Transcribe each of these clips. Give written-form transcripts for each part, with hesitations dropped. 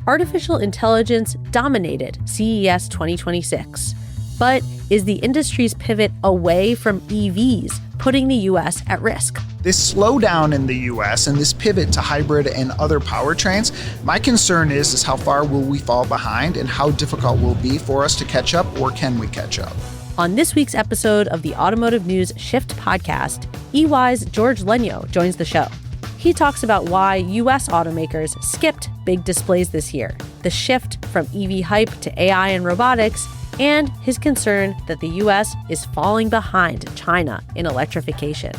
Artificial intelligence dominated CES 2026. But is the industry's pivot away from EVs putting the U.S. at risk? This slowdown in the U.S. and this pivot to hybrid and other powertrains, my concern is how far will we fall behind and how difficult will it be for us to catch up, or can we catch up? On this week's episode of the Automotive News Shift podcast, EY's George Lenyo joins the show. He talks about why U.S. automakers skipped big displays this year, the shift from EV hype to AI and robotics, and his concern that the U.S. is falling behind China in electrification.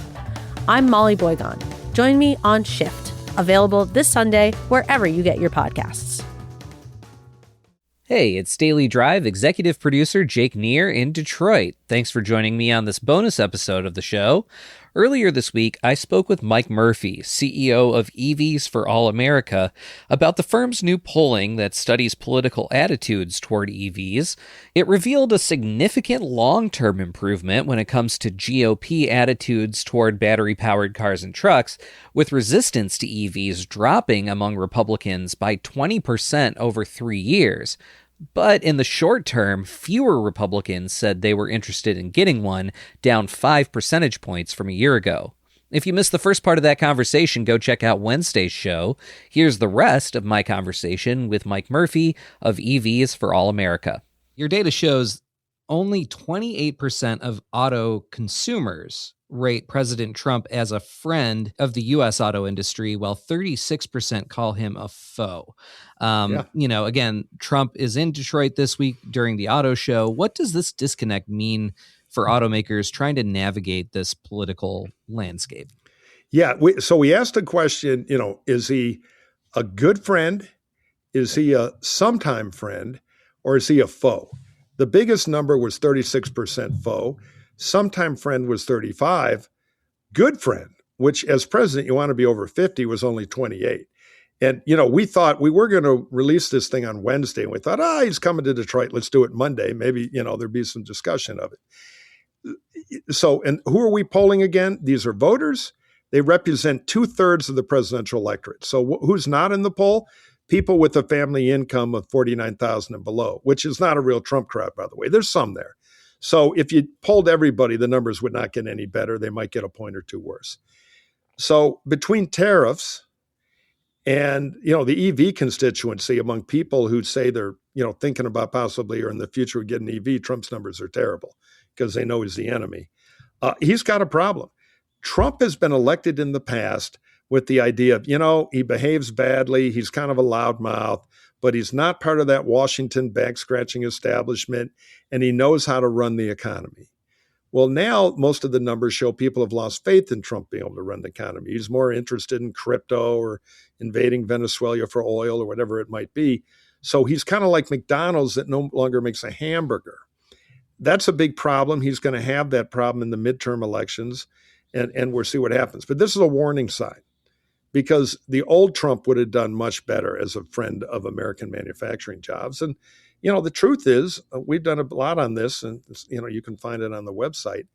I'm Molly Boygon. Join me on Shift, available this Sunday wherever you get your podcasts. Hey, it's Daily Drive executive producer Jake Neer in Detroit. Thanks for joining me on this bonus episode of the show. Earlier this week, I spoke with Mike Murphy, CEO of EVs for All America, about the firm's new polling that studies political attitudes toward EVs. It revealed a significant long-term improvement when it comes to GOP attitudes toward battery-powered cars and trucks, with resistance to EVs dropping among Republicans by 20% over 3 years. But in the short term, fewer Republicans said they were interested in getting one, down 5 percentage points from a year ago. If you missed the first part of that conversation, go check out Wednesday's show. Here's the rest of my conversation with Mike Murphy of EVs for All America. Your data shows only 28% of auto consumers rate President Trump as a friend of the U.S. auto industry, while 36% call him a foe. Again, Trump is in Detroit this week during the auto show. What does this disconnect mean for automakers trying to navigate this political landscape? Yeah, so we asked the question, is he a good friend? Is he a sometime friend? Or is he a foe? The biggest number was 36% foe. Sometime friend was 35. Good friend, which as president, you want to be over 50, was only 28. And, we thought we were going to release this thing on Wednesday. And we thought, he's coming to Detroit. Let's do it Monday. Maybe, there'd be some discussion of it. So, and who are we polling again? These are voters. They represent 2/3 of the presidential electorate. So who's not in the poll? People with a family income of $49,000 and below, which is not a real Trump crowd, by the way. There's some there. So if you polled everybody, the numbers would not get any better. They might get a point or two worse. So between tariffs and, the EV constituency among people who say they're, thinking about possibly or in the future would get an EV, Trump's numbers are terrible because they know he's the enemy. He's got a problem. Trump has been elected in the past with the idea of, he behaves badly. He's kind of a loudmouth, but he's not part of that Washington back-scratching establishment, and he knows how to run the economy. Well, now most of the numbers show people have lost faith in Trump being able to run the economy. He's more interested in crypto or invading Venezuela for oil or whatever it might be. So he's kind of like McDonald's that no longer makes a hamburger. That's a big problem. He's going to have that problem in the midterm elections, and we'll see what happens. But this is a warning sign, because the old Trump would have done much better as a friend of American manufacturing jobs. And, the truth is, we've done a lot on this, and, you can find it on the website.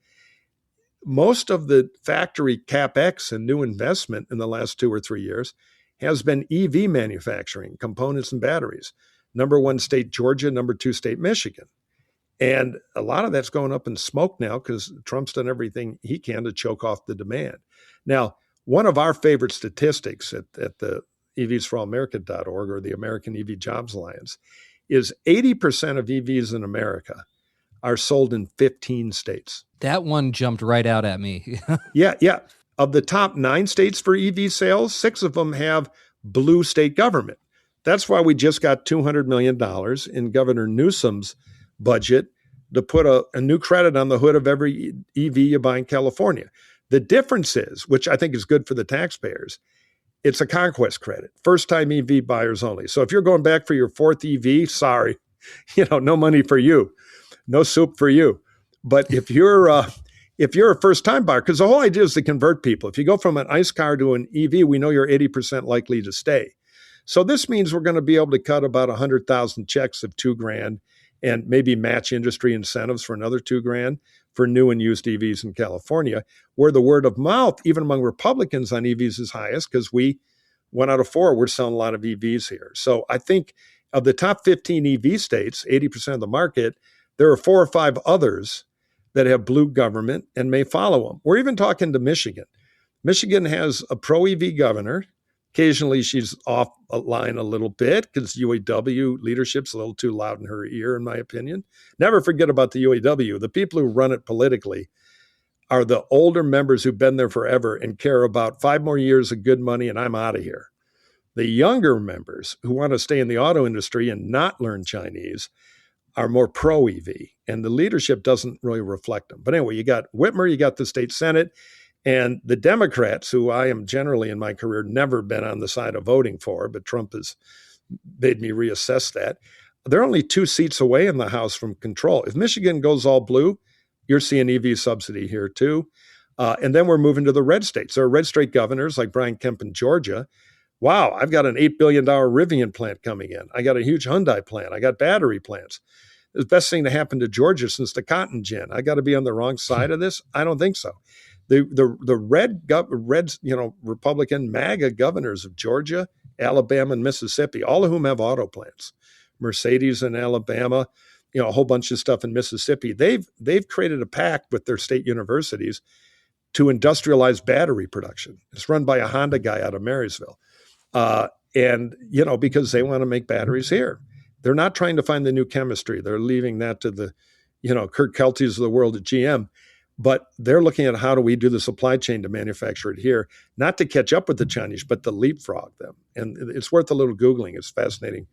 Most of the factory CapEx and new investment in the last 2 or 3 years has been EV manufacturing, components and batteries. Number 1 state, Georgia, number 2 state, Michigan. And a lot of that's going up in smoke now because Trump's done everything he can to choke off the demand. Now, one of our favorite statistics at the EVsForAllAmerica.org or the American EV Jobs Alliance is 80% of EVs in America are sold in 15 states. That one jumped right out at me. Yeah. Of the top 9 states for EV sales, 6 of them have blue state government. That's why we just got $200 million in Governor Newsom's budget to put a new credit on the hood of every EV you buy in California. The difference is, which I think is good for the taxpayers, it's a conquest credit, first-time EV buyers only. So if you're going back for your 4th EV, sorry, no money for you, no soup for you. But if you're a first-time buyer, because the whole idea is to convert people. If you go from an ICE car to an EV, we know you're 80% likely to stay. So this means we're going to be able to cut about 100,000 checks of $2,000 and maybe match industry incentives for another $2,000 for new and used EVs in California, where the word of mouth, even among Republicans on EVs, is highest because we 1 out of 4, we're selling a lot of EVs here. So I think of the top 15 EV states, 80% of the market, there are 4 or 5 others that have blue government and may follow them. We're even talking to Michigan. Michigan has a pro-EV governor. Occasionally she's off a line a little bit because UAW leadership's a little too loud in her ear, in my opinion. Never forget about the UAW. The people who run it politically are the older members who've been there forever and care about 5 more years of good money and I'm out of here. The younger members who want to stay in the auto industry and not learn Chinese are more pro-EV, and the leadership doesn't really reflect them. But anyway, you got Whitmer, you got the state Senate, and the Democrats, who I am generally in my career never been on the side of voting for, but Trump has made me reassess that. They're only 2 seats away in the House from control. If Michigan goes all blue, you're seeing EV subsidy here too. And then we're moving to the red states. There are red state governors like Brian Kemp in Georgia. Wow, I've got an $8 billion Rivian plant coming in. I got a huge Hyundai plant. I got battery plants. The best thing to happen to Georgia since the cotton gin. I got to be on the wrong side of this? I don't think so. The red Republican MAGA governors of Georgia, Alabama, and Mississippi, all of whom have auto plants. Mercedes in Alabama, a whole bunch of stuff in Mississippi. They've created a pact with their state universities to industrialize battery production. It's run by a Honda guy out of Marysville. Because they want to make batteries here. They're not trying to find the new chemistry. They're leaving that to the, Kurt Kelty's of the world at GM. But they're looking at how do we do the supply chain to manufacture it here, not to catch up with the Chinese, but to leapfrog them. And it's worth a little Googling. It's a fascinating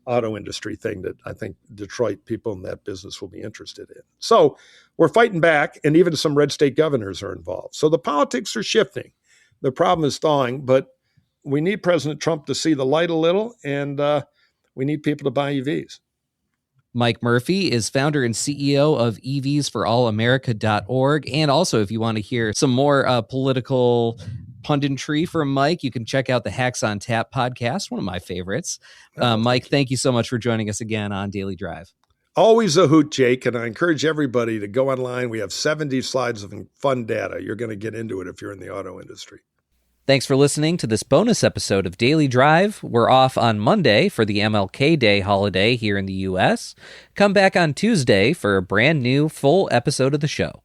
auto industry thing that I think Detroit people in that business will be interested in. So we're fighting back, and even some red state governors are involved. So the politics are shifting. The problem is thawing, but we need President Trump to see the light a little, and we need people to buy EVs. Mike Murphy is founder and CEO of EVsForAllAmerica.org. And also, if you want to hear some more political punditry from Mike, you can check out the Hacks on Tap podcast, one of my favorites. Mike, thank you so much for joining us again on Daily Drive. Always a hoot, Jake, and I encourage everybody to go online. We have 70 slides of fun data. You're going to get into it if you're in the auto industry. Thanks for listening to this bonus episode of Daily Drive. We're off on Monday for the MLK Day holiday here in the U.S. Come back on Tuesday for a brand new full episode of the show.